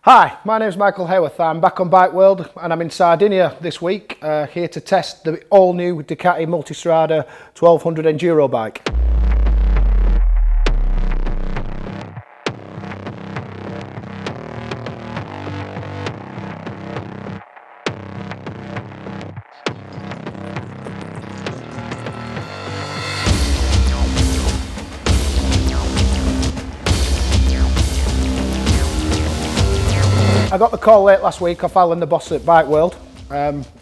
Hi, my name is Michael Haworth. I'm back on Bike World and I'm in Sardinia this week, here to test the all-new Ducati Multistrada 1200 Enduro bike. I got the call late last week off Alan, the boss at Bike World.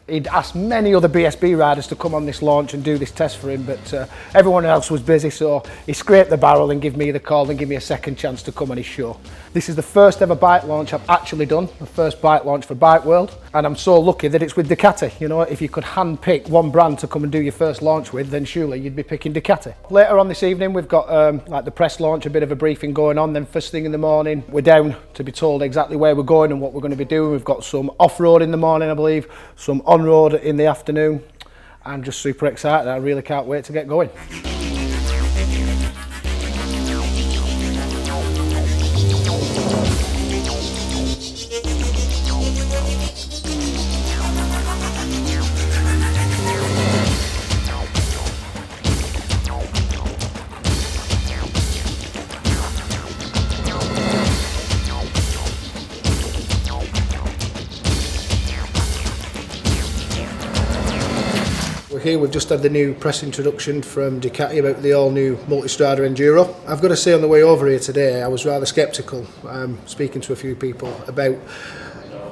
He'd asked many other BSB riders to come on this launch and do this test for him, but everyone else was busy, so he scraped the barrel and gave me the call and gave me a second chance to come on his show. This is the first ever bike launch I've actually done, the first bike launch for Bike World, and I'm so lucky that it's with Ducati. You know, if you could hand-pick one brand to come and do your first launch with, then surely you'd be picking Ducati. Later on this evening, we've got like the press launch, a bit of a briefing going on, then first thing in the morning, we're down to be told exactly where we're going and what we're going to be doing. We've got some off-road in the morning, I believe, some on-road in the afternoon. I'm just super excited. I really can't wait to get going. We're here, we've just had the new press introduction from Ducati about the all-new Multistrada Enduro. I've got to say, on the way over here today, I was rather sceptical, speaking to a few people, about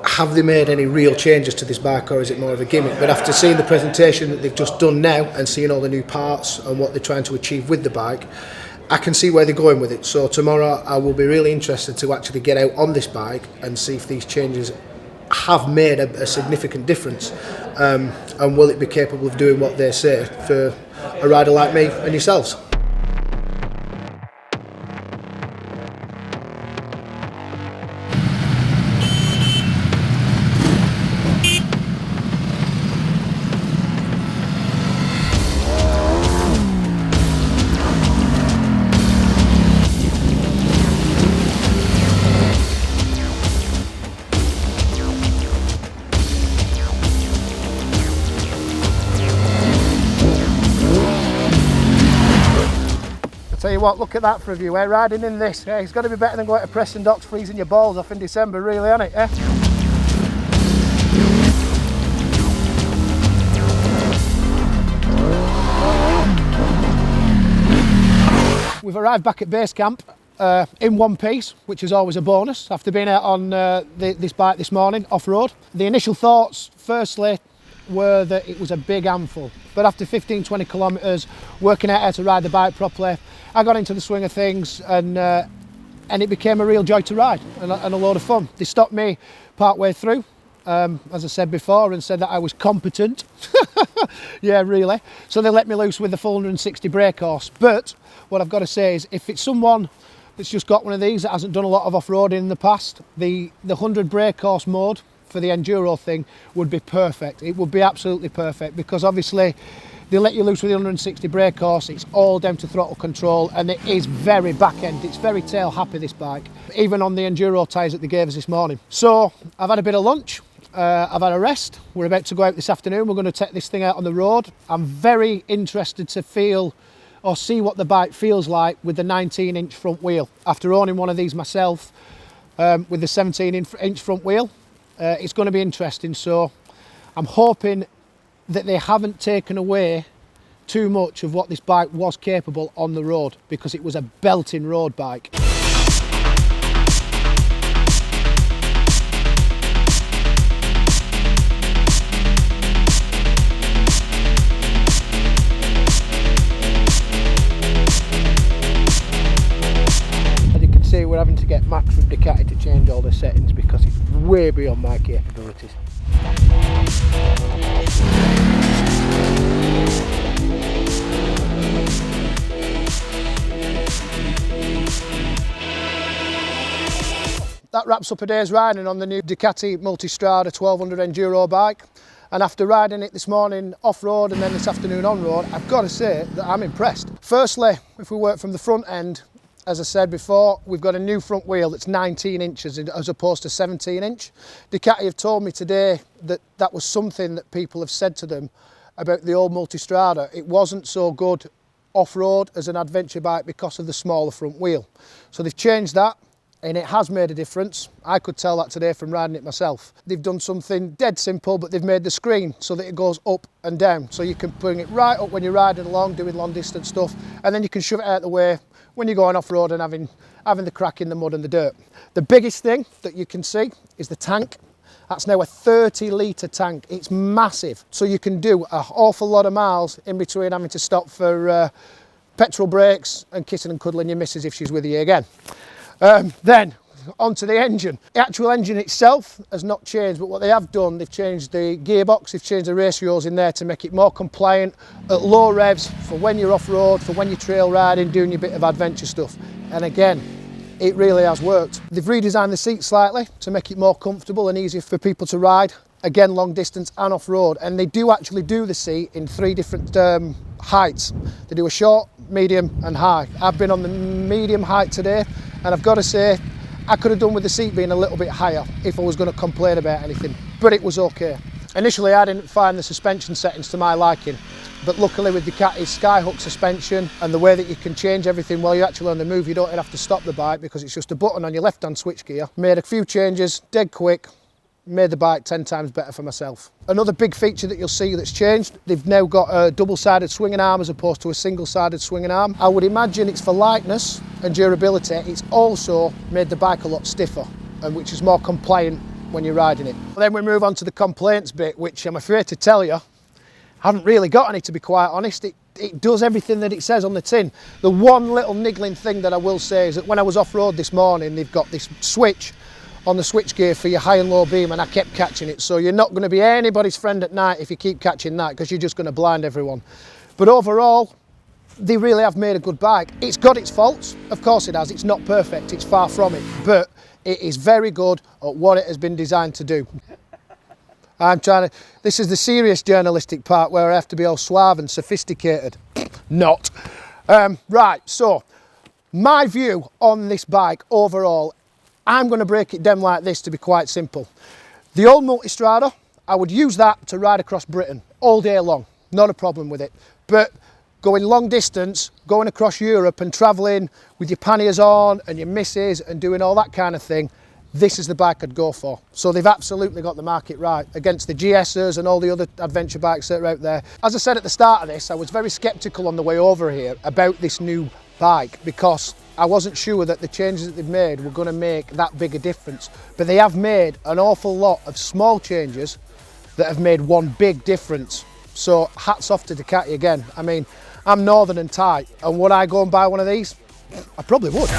have they made any real changes to this bike or is it more of a gimmick? But after seeing the presentation that they've just done now and seeing all the new parts and what they're trying to achieve with the bike, I can see where they're going with it. So tomorrow I will be really interested to actually get out on this bike and see if these changes have made a significant difference, and will it be capable of doing what they say for a rider like me and yourselves. Tell you what, look at that for a view, eh? Riding in this, yeah, it's got to be better than going to Preston Docks freezing your balls off in December, really, hasn't it, eh? We've arrived back at base camp in one piece, which is always a bonus after being out on this bike this morning, off-road. The initial thoughts, firstly, were that it was a big handful, but after 15-20 kilometres working out how to ride the bike properly, I got into the swing of things and it became a real joy to ride and a load of fun. They stopped me part way through, as I said before, and said that I was competent. Yeah, really. So they let me loose with the full 160 brake horse. But what I've got to say is, if it's someone that's just got one of these that hasn't done a lot of off-roading in the past, the 100 brake horse mode for the enduro thing would be perfect. It would be absolutely perfect, because obviously they let you loose with the 160 brake horse. It's all down to throttle control and it is very back end. It's very tail happy, this bike, even on the enduro tyres that they gave us this morning. So I've had a bit of lunch, I've had a rest. We're about to go out this afternoon. We're going to take this thing out on the road. I'm very interested to feel or see what the bike feels like with the 19-inch front wheel. After owning one of these myself, with the 17-inch front wheel, it's going to be interesting. So I'm hoping that they haven't taken away too much of what this bike was capable on the road, because it was a belting road bike. As you can see, we're having to get Max from Ducati to change all the settings because it's way beyond my capabilities. That wraps up a day's riding on the new Ducati Multistrada 1200 Enduro bike. And after riding it this morning off-road and then this afternoon on-road, I've got to say that I'm impressed. Firstly, if we work from the front end, as I said before, we've got a new front wheel that's 19 inches as opposed to 17 inch. Ducati have told me today that that was something that people have said to them about the old Multistrada. It wasn't so good off-road as an adventure bike because of the smaller front wheel. So they've changed that, and it has made a difference. I could tell that today from riding it myself. They've done something dead simple, but they've made the screen so that it goes up and down. So you can bring it right up when you're riding along, doing long distance stuff, and then you can shove it out the way when you're going off-road and having the crack in the mud and the dirt. The biggest thing that you can see is the tank. That's now a 30 litre tank. It's massive. So you can do an awful lot of miles in between having to stop for petrol breaks and kissing and cuddling your missus if she's with you again. Then onto the engine. The actual engine itself has not changed, but what they have done, they've changed the gearbox, they've changed the ratios in there to make it more compliant at low revs for when you're off-road, for when you're trail riding, doing your bit of adventure stuff. And again, it really has worked. They've redesigned the seat slightly to make it more comfortable and easier for people to ride, again long distance and off-road, and they do actually do the seat in 3 different heights. They do a short, medium and high. I've been on the medium height today, and I've got to say I could have done with the seat being a little bit higher if I was going to complain about anything, but it was okay. Initially I didn't find the suspension settings to my liking, but luckily with Ducati's skyhook suspension and the way that you can change everything while you're actually on the move, you don't have to stop the bike because it's just a button on your left hand switch gear. Made a few changes, dead quick, made the bike 10 times better for myself. Another big feature that you'll see that's changed, they've now got a double-sided swinging arm as opposed to a single-sided swinging arm. I would imagine it's for lightness and durability. It's also made the bike a lot stiffer, and which is more compliant when you're riding it. Then we move on to the complaints bit, which I'm afraid to tell you, I haven't really got any, to be quite honest. It does everything that it says on the tin. The one little niggling thing that I will say is that when I was off-road this morning, they've got this switch on the switch gear for your high and low beam, and I kept catching it. So you're not going to be anybody's friend at night if you keep catching that, because you're just going to blind everyone. But overall, they really have made a good bike. It's got its faults, of course it has. It's not perfect, it's far from it, but it is very good at what it has been designed to do. This is the serious journalistic part where I have to be all suave and sophisticated. Not. Right, so my view on this bike overall, I'm going to break it down like this to be quite simple. The old Multistrada, I would use that to ride across Britain all day long, not a problem with it. But going long distance, going across Europe and travelling with your panniers on and your missus and doing all that kind of thing, this is the bike I'd go for. So they've absolutely got the market right against the GSers and all the other adventure bikes that are out there. As I said at the start of this, I was very sceptical on the way over here about this new bike because I wasn't sure that the changes that they've made were going to make that big a difference. But they have made an awful lot of small changes that have made one big difference. So hats off to Ducati again. I mean, I'm northern and tight, and would I go and buy one of these? I probably would.